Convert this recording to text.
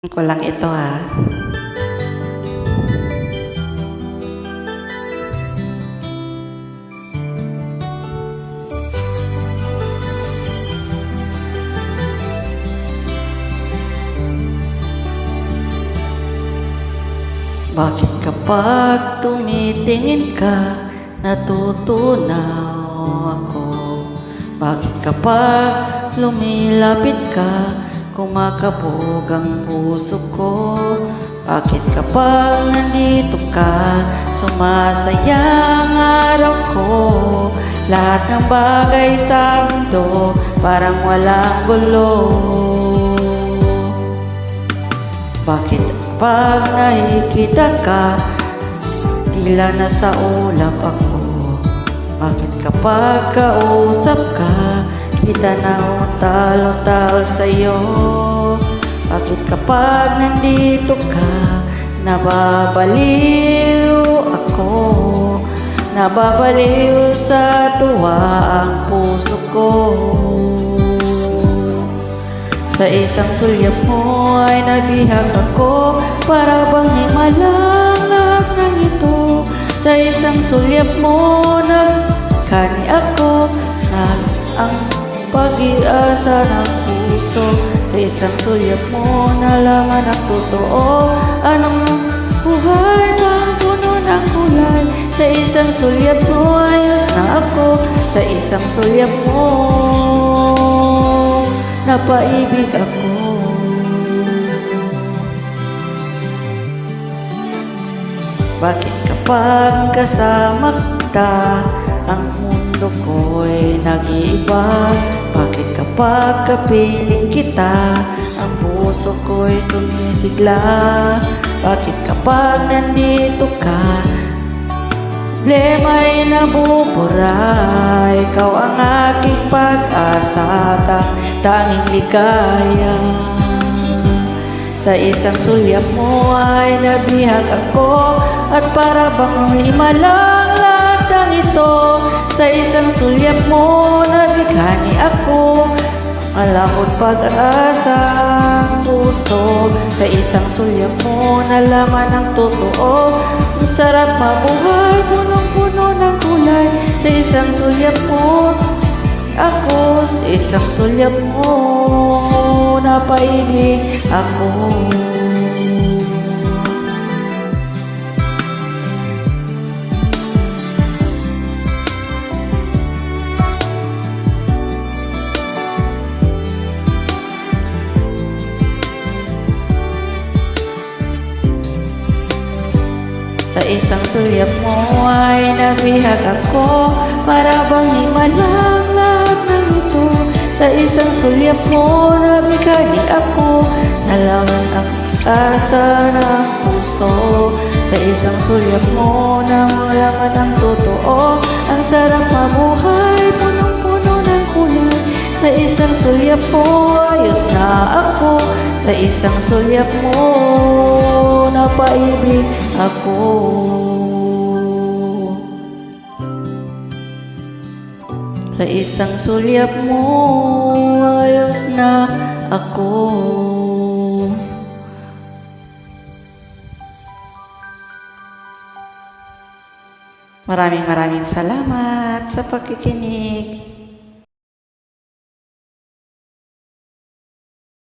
Ko lang ito ha. Bakit kapag tumitingin ka, natutunaw ako? Bakit kapag lumilapit ka, kumakabog ang puso ko? Bakit kapag nandito ka, sumasaya ang araw ko? Lahat ng bagay sa mundo parang walang gulo. Bakit kapag nakikita ka, tila nasa ulap ako? Bakit kapag kausap ka, kita na utal-utal sa'yo? Bakit kapag nandito ka, nababaliw ako? Nababaliw sa tuwa ang puso ko. Sa isang sulyap mo ay nabihag ako, para bang himalangat ng ito. Sa isang sulyap mo nagkani ako, ang pag-iasa ng puso. Sa isang sulyap mo nalaman ang totoo, anong buhay ng puno ng kulay. Sa isang sulyap mo ayos na ako, sa isang sulyap mo napaibig ako. Bakit kapag kasama kita, ang mundo ko'y nag-iiba? Bakit kapag kapiling kita, ang puso ko'y sumisigla? Bakit kapag nandito ka, problema'y nabubura? Ikaw ang aking pag-asa, tanging ligaya. Sa isang sulyap mo ay nabihag ako, at para bang himalang lang ito. Sa isang sulyap mo nabighani ako, malapot pag-asa ang puso. Sa isang sulyap mo nalaman ang totoo, ang sarap mabuhay, punong-puno ng kulay. Sa isang sulyap mo ako, sa isang sulyap mo napaibig ako. Sa isang sulyap mo ay nabihag ako, para bang himalang lahat ng ito. Sa isang sulyap mo nabighani ako, nalaman ang asa ng puso. Sa isang sulyap mo nalaman ang totoo, ang sarap mabuhay, punong-puno ng kulay. Sa isang sulyap mo ayos na ako, sa isang sulyap mo napaibig ako. Sa isang sulyap mo ayos na ako. Maraming salamat sa pagkikinig.